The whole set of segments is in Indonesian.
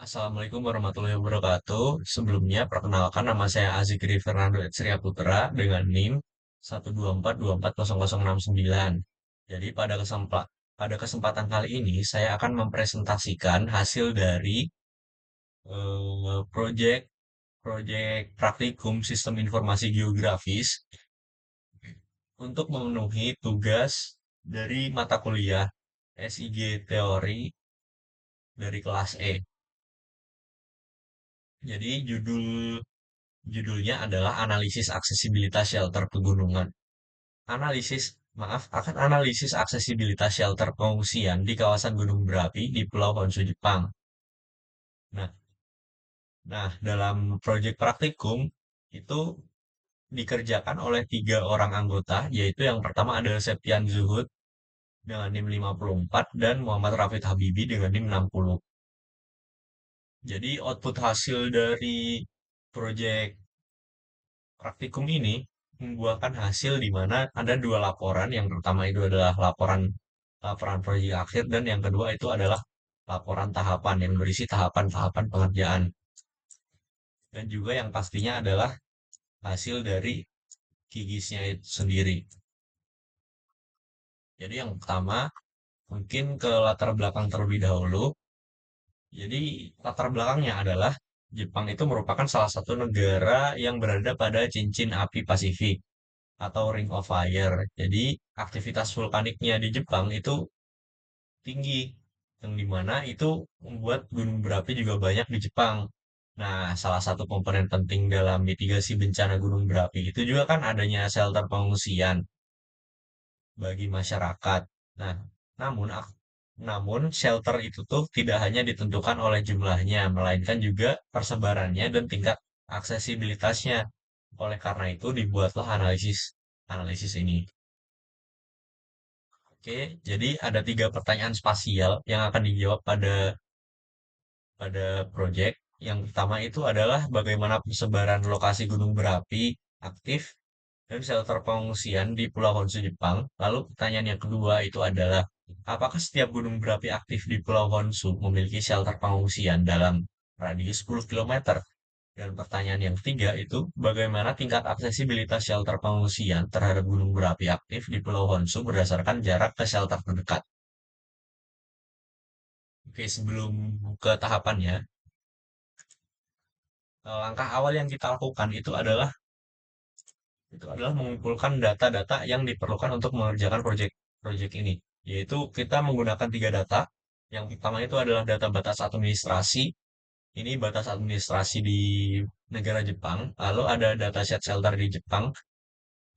Assalamualaikum warahmatullahi wabarakatuh. Sebelumnya, perkenalkan nama saya Azikri Fernando Etsria Putra dengan NIM 124240069. Jadi pada kesempatan kali ini saya akan mempresentasikan hasil dari proyek proyek praktikum Sistem Informasi Geografis untuk memenuhi tugas dari mata kuliah SIG Teori dari kelas E. Jadi judulnya adalah analisis aksesibilitas shelter pegunungan. Akan analisis aksesibilitas shelter pengungsian di kawasan gunung berapi di Pulau Honshu, Jepang. Nah, dalam proyek praktikum itu dikerjakan oleh tiga orang anggota, yaitu yang pertama adalah Septian Zuhud dengan NIM 54 dan Muhammad Rafid Habibi dengan NIM 60. Jadi output hasil dari proyek praktikum ini membuahkan hasil di mana ada dua laporan. Yang pertama itu adalah laporan laporan proyek akhir dan yang kedua itu adalah laporan tahapan yang berisi tahapan-tahapan pengerjaan. Dan juga yang pastinya adalah hasil dari kigisnya itu sendiri. Jadi yang pertama mungkin ke latar belakang terlebih dahulu. Jadi latar belakangnya adalah Jepang itu merupakan salah satu negara yang berada pada cincin api Pasifik atau Ring of Fire. Jadi aktivitas vulkaniknya di Jepang itu tinggi, yang dimana itu membuat gunung berapi juga banyak di Jepang. Nah, salah satu komponen penting dalam mitigasi bencana gunung berapi itu juga kan adanya shelter pengungsian bagi masyarakat. Nah, namun namun shelter itu tuh tidak hanya ditentukan oleh jumlahnya, melainkan juga persebarannya dan tingkat aksesibilitasnya. Oleh karena itu dibuatlah analisis analisis ini. Oke, jadi ada tiga pertanyaan spasial yang akan dijawab pada pada proyek. Yang pertama itu adalah bagaimana persebaran lokasi gunung berapi aktif dan shelter pengungsian di Pulau Honshu, Jepang. Lalu pertanyaan yang kedua itu adalah apakah setiap gunung berapi aktif di Pulau Honshu memiliki shelter pengungsian dalam radius 10 kilometer? Dan pertanyaan yang ketiga itu bagaimana tingkat aksesibilitas shelter pengungsian terhadap gunung berapi aktif di Pulau Honshu berdasarkan jarak ke shelter terdekat. Oke, sebelum ke tahapannya, langkah awal yang kita lakukan itu adalah mengumpulkan data-data yang diperlukan untuk mengerjakan proyek ini. Yaitu kita menggunakan tiga data. Yang pertama itu adalah data batas administrasi. Ini batas administrasi di negara Jepang. Lalu ada data set shelter di Jepang.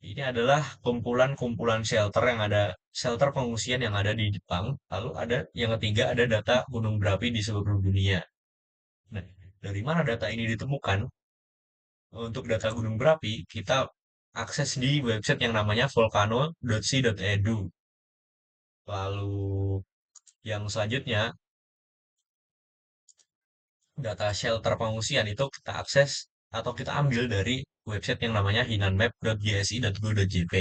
Ini adalah kumpulan-kumpulan shelter pengungsian yang ada di Jepang. Lalu ada yang ketiga ada data gunung berapi di seluruh dunia. Nah, dari mana data ini ditemukan? Untuk data gunung berapi, kita akses di website yang namanya volcano.co.edu. Lalu yang selanjutnya, data shelter pengungsian itu kita akses atau kita ambil dari website yang namanya hinanmap.gsi.go.jp.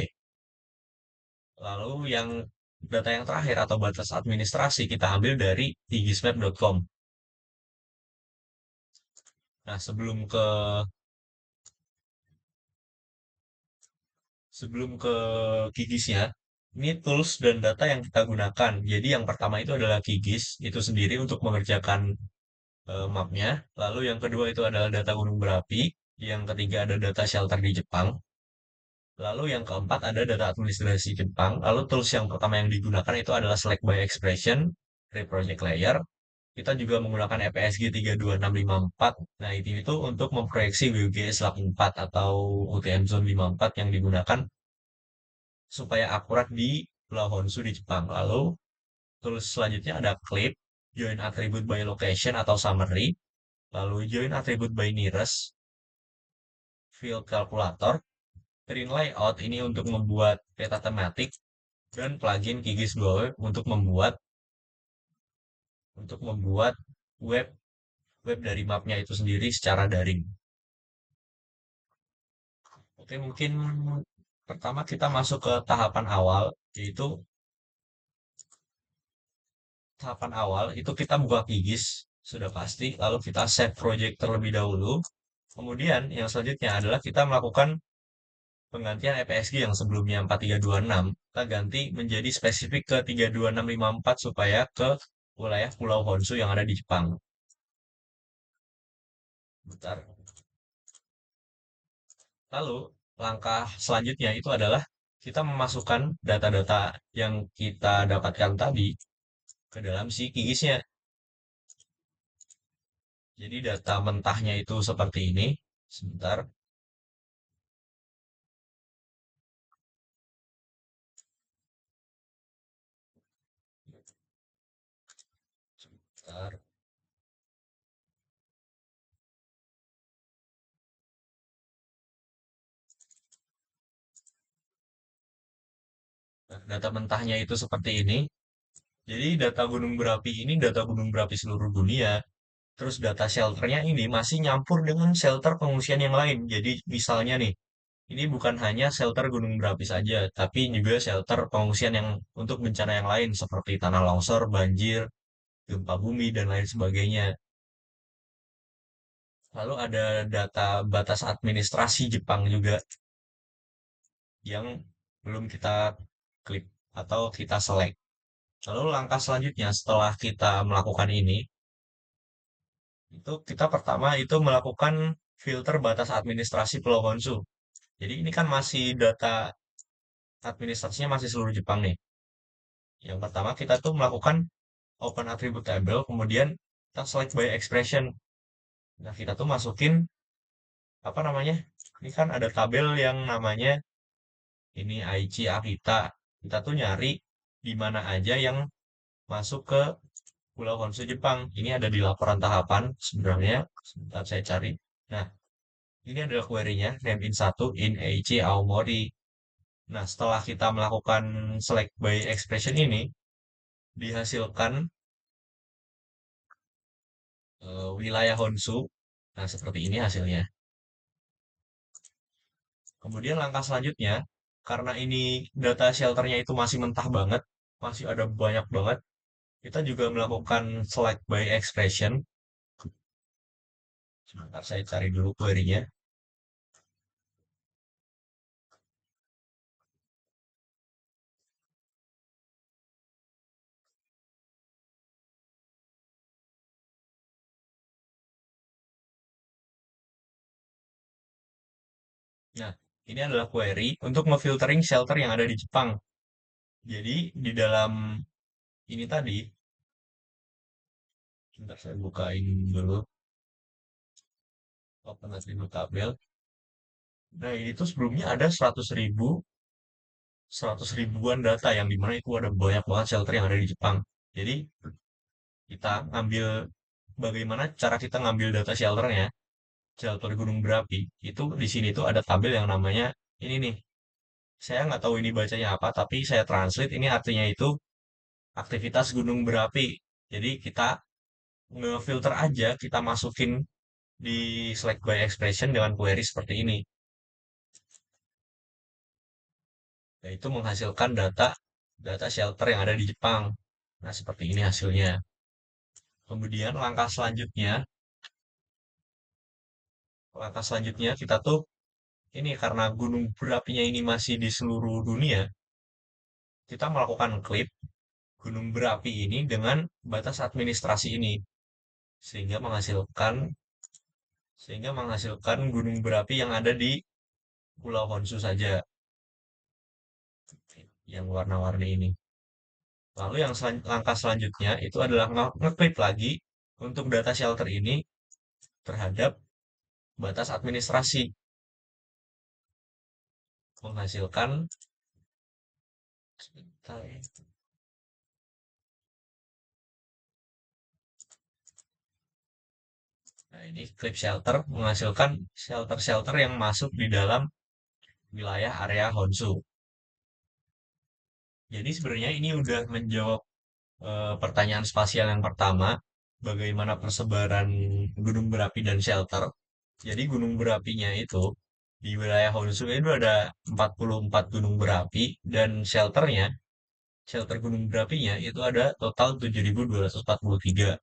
Lalu yang data yang terakhir atau batas administrasi kita ambil dari tigismap.com. Nah, sebelum ke Kigisnya, ini tools dan data yang kita gunakan. Jadi yang pertama itu adalah Kigis, itu sendiri untuk mengerjakan mapnya. Lalu yang kedua itu adalah data gunung berapi. Yang ketiga ada data shelter di Jepang. Lalu yang keempat ada data administrasi Jepang. Lalu tools yang pertama yang digunakan itu adalah Select by Expression, Reproject Layer. Kita juga menggunakan EPSG 32654. Nah, itu untuk memproyeksi WGS 84 atau UTM Zone 54 yang digunakan supaya akurat di Pulau Honshu di Jepang. Lalu tools selanjutnya ada Clip, Join Attribute by Location atau Summary, lalu Join Attribute by Nearest, Field Calculator, Print Layout ini untuk membuat peta tematik, dan plugin Kigis Go untuk membuat web web dari mapnya itu sendiri secara daring. Oke, mungkin pertama kita masuk ke tahapan awal, yaitu tahapan awal itu kita buka Kigis. Sudah pasti, lalu kita save project terlebih dahulu. Kemudian yang selanjutnya adalah kita melakukan penggantian EPSG yang sebelumnya 4326, kita ganti menjadi spesifik ke 32654 supaya ke wilayah Pulau Honshu yang ada di Jepang. Bentar. Lalu, langkah selanjutnya itu adalah kita memasukkan data-data yang kita dapatkan tadi ke dalam si kigisnya. Jadi data mentahnya itu seperti ini. Sebentar, sebentar. Nah, data mentahnya itu seperti ini. Jadi data gunung berapi ini data gunung berapi seluruh dunia. Terus data shelternya ini masih nyampur dengan shelter pengungsian yang lain. Jadi misalnya nih, ini bukan hanya shelter gunung berapi saja, tapi juga shelter pengungsian yang untuk bencana yang lain seperti tanah longsor, banjir, gempa bumi, dan lain sebagainya. Lalu ada data batas administrasi Jepang juga yang belum kita klik atau kita select. Lalu langkah selanjutnya setelah kita melakukan ini, itu kita pertama itu melakukan filter batas administrasi Pulau Honshu. Jadi ini kan masih data administrasinya masih seluruh Jepang nih. Yang pertama kita tuh melakukan open attribute table, kemudian kita select by expression. Nah, kita tuh masukin apa namanya? Ini kan ada tabel yang namanya ini Aichi Akita. Kita tuh nyari di mana aja yang masuk ke Pulau Honshu Jepang. Ini ada di laporan tahapan sebenarnya. Sebentar saya cari. Nah, ini adalah query-nya name in 1 in Aichi Aomori. Nah, setelah kita melakukan select by expression ini, dihasilkan wilayah Honshu. Nah, seperti ini hasilnya. Kemudian langkah selanjutnya, karena ini data shelternya itu masih mentah banget, masih ada banyak banget, kita juga melakukan select by expression. Sebentar saya cari dulu query-nya. Nah, ini adalah query untuk ngefiltering shelter yang ada di Jepang. Jadi, di dalam ini tadi, sebentar saya bukain dulu open attribute tabel. Nah, ini tuh sebelumnya ada 100 ribuan data yang dimana itu ada banyak banget shelter yang ada di Jepang. Jadi kita ngambil bagaimana cara kita ngambil data shelternya, shelter gunung berapi. Itu di sini tuh ada tabel yang namanya ini nih. Saya nggak tahu ini bacanya apa, tapi saya translate ini artinya itu aktivitas gunung berapi. Jadi kita ngefilter aja, kita masukin di select by expression dengan query seperti ini. Yaitu menghasilkan data data shelter yang ada di Jepang. Nah, seperti ini hasilnya. Kemudian langkah selanjutnya kita tuh ini karena gunung berapinya ini masih di seluruh dunia, kita melakukan klip gunung berapi ini dengan batas administrasi ini sehingga menghasilkan gunung berapi yang ada di Pulau Honshu saja yang warna-warni ini. Lalu yang langkah selanjutnya itu adalah ngeklip lagi untuk data shelter ini terhadap batas administrasi menghasilkan sebentar ya. Nah, ini clip shelter menghasilkan shelter-shelter yang masuk di dalam wilayah area Honshu. Jadi sebenarnya ini udah menjawab pertanyaan spasial yang pertama, bagaimana persebaran gunung berapi dan shelter. Jadi gunung berapinya itu di wilayah Honshu itu ada 44 gunung berapi dan shelter gunung berapinya itu ada total 7.243.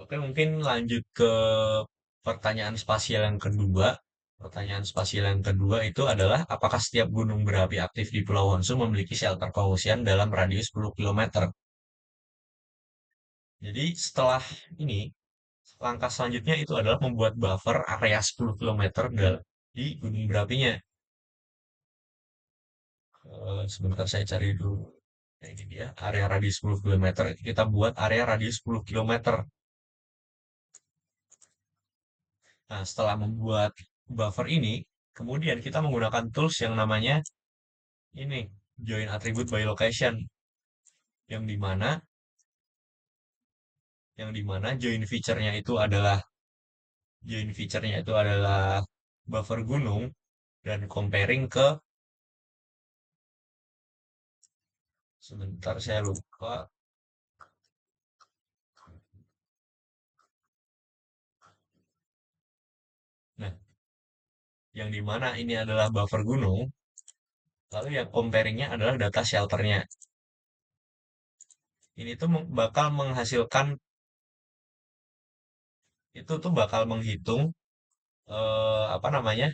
Oke, mungkin lanjut ke pertanyaan spasial yang kedua. Pertanyaan spasial yang kedua itu adalah apakah setiap gunung berapi aktif di Pulau Honshu memiliki shelter pengungsian dalam radius 10 kilometer? Jadi setelah ini, langkah selanjutnya itu adalah membuat buffer area 10 kilometer di gunung berapinya. Sebentar saya cari dulu. Nah, ini dia, area radius 10 kilometer. Kita buat area radius 10 kilometer. Nah, setelah membuat buffer ini, kemudian kita menggunakan tools yang namanya ini, join attribute by location, yang dimana join feature-nya itu adalah buffer gunung dan comparing ke sebentar saya lupa. Nah, yang dimana ini adalah buffer gunung, lalu yang comparingnya adalah data shelternya. Ini tuh bakal menghasilkan itu tuh bakal menghitung apa namanya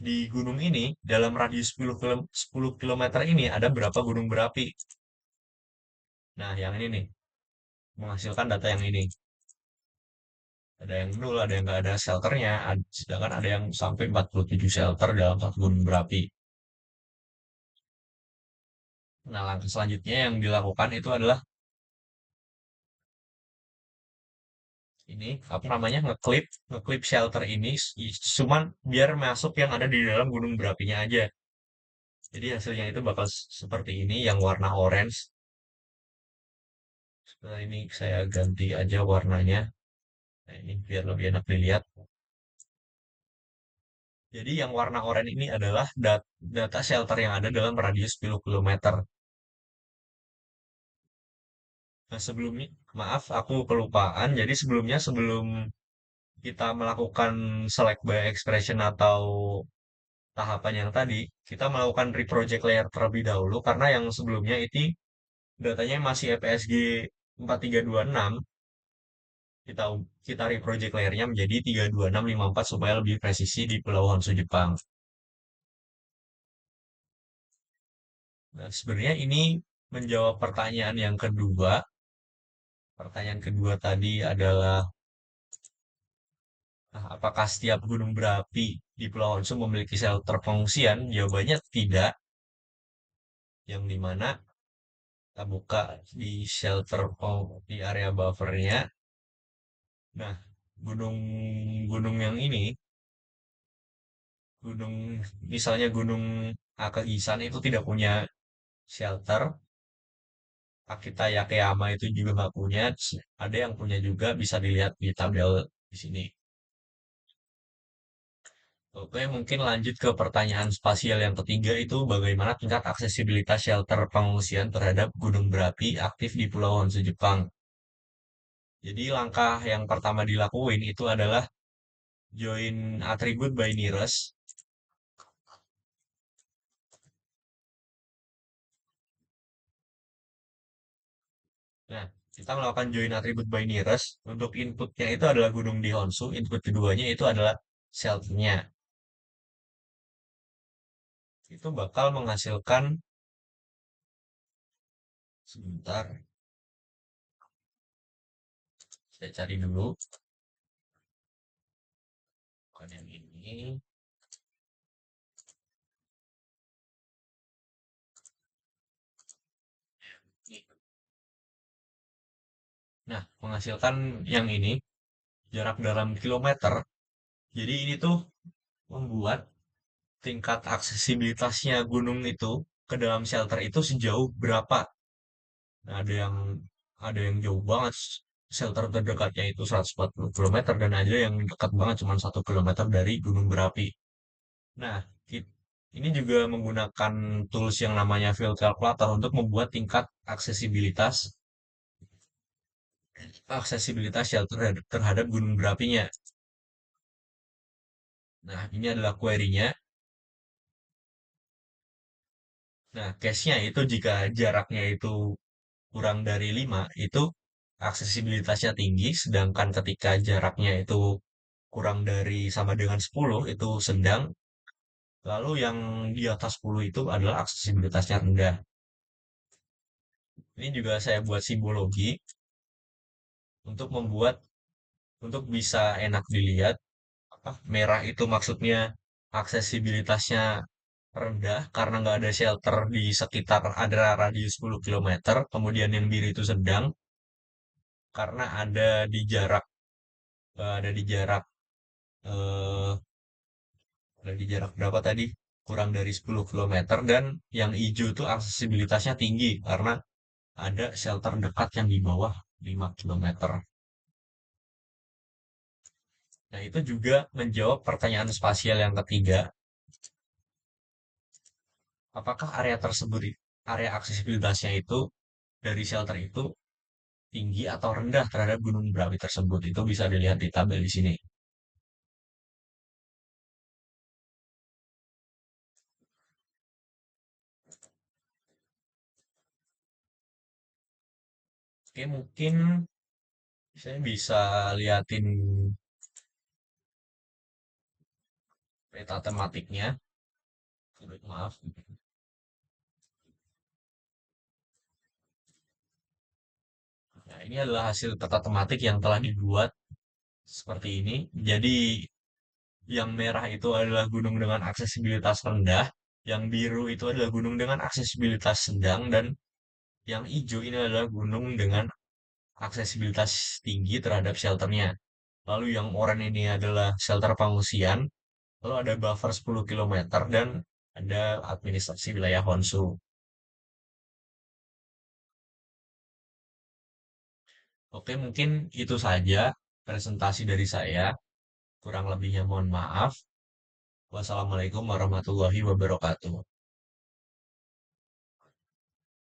di gunung ini dalam radius 10 kilometer ini ada berapa gunung berapi. Nah, yang ini nih menghasilkan data yang ini. Ada yang nol, ada yang nggak ada shelternya, sedangkan ada yang sampai 47 shelter dalam satu gunung berapi. Nah, langkah selanjutnya yang dilakukan itu adalah ini apa namanya ngeklip shelter ini cuman biar masuk yang ada di dalam gunung berapinya aja. Jadi hasilnya itu bakal seperti ini yang warna orange. Nah, ini saya ganti aja warnanya. Nah, ini biar lebih enak dilihat. Jadi yang warna oranye ini adalah data shelter yang ada dalam radius 10 kilometer. Nah, sebelumnya, maaf aku kelupaan. Jadi sebelumnya, sebelum kita melakukan select by expression atau tahapan yang tadi, kita melakukan reproject layer terlebih dahulu karena yang sebelumnya itu datanya masih EPSG 4326. Kita kita reproject layernya menjadi 32654 supaya lebih presisi di Pulau Honshu Jepang. Nah, sebenarnya ini menjawab pertanyaan yang kedua. Pertanyaan kedua tadi adalah apakah setiap gunung berapi di Pulau Honshu memiliki shelter pengungsian? Jawabannya tidak. Yang dimana kita buka di shelter di area buffernya. Nah, gunung-gunung yang ini, gunung misalnya Gunung Akagisan itu tidak punya shelter. Akita Yakeyama itu juga nggak punya. Ada yang punya juga bisa dilihat di tabel di sini. Oke, mungkin lanjut ke pertanyaan spasial yang ketiga itu bagaimana tingkat aksesibilitas shelter pengungsian terhadap gunung berapi aktif di Pulau Honshu Jepang. Jadi langkah yang pertama dilakuin itu adalah join attribute by nearest. Nah, kita melakukan join attribute by nearest. Untuk inputnya itu adalah gunung di Honshu, input keduanya itu adalah shelternya. Itu bakal menghasilkan sebentar, saya cari dulu. Bukan yang ini. Nah, menghasilkan yang ini, jarak dalam kilometer. Jadi ini tuh membuat tingkat aksesibilitasnya gunung itu ke dalam shelter itu sejauh berapa. Nah, ada yang jauh banget, shelter terdekatnya itu 140 kilometer dan ada yang dekat banget cuma 1 kilometer dari gunung berapi. Nah, ini juga menggunakan tools yang namanya field calculator untuk membuat tingkat aksesibilitas shelter terhadap gunung berapinya. Nah, ini adalah query-nya. Nah, case-nya itu jika jaraknya itu kurang dari 5, itu aksesibilitasnya tinggi, sedangkan ketika jaraknya itu kurang dari sama dengan 10 itu sedang, lalu yang di atas 10 itu adalah aksesibilitasnya rendah. Ini juga saya buat simbologi untuk membuat untuk bisa enak dilihat. Apa, merah itu maksudnya aksesibilitasnya rendah karena nggak ada shelter di sekitar ada radius 10 kilometer. Kemudian yang biru itu sedang karena ada di jarak eh, ada di jarak berapa tadi? Kurang dari 10 kilometer, dan yang hijau itu aksesibilitasnya tinggi karena ada shelter dekat yang di bawah 5 kilometer. Nah, itu juga menjawab pertanyaan spasial yang ketiga, apakah area tersebut, area aksesibilitasnya itu dari shelter itu tinggi atau rendah terhadap gunung berapi tersebut. Itu bisa dilihat di tabel di sini. Oke, mungkin saya bisa liatin peta tematiknya. Maaf. Nah, ini adalah hasil peta tematik yang telah dibuat seperti ini. Jadi, yang merah itu adalah gunung dengan aksesibilitas rendah, yang biru itu adalah gunung dengan aksesibilitas sedang, dan yang hijau ini adalah gunung dengan aksesibilitas tinggi terhadap shelternya. Lalu yang oranye ini adalah shelter pengungsian, lalu ada buffer 10 kilometer, dan ada administrasi wilayah Honshu. Oke, mungkin itu saja presentasi dari saya. Kurang lebihnya mohon maaf. Wassalamualaikum warahmatullahi wabarakatuh.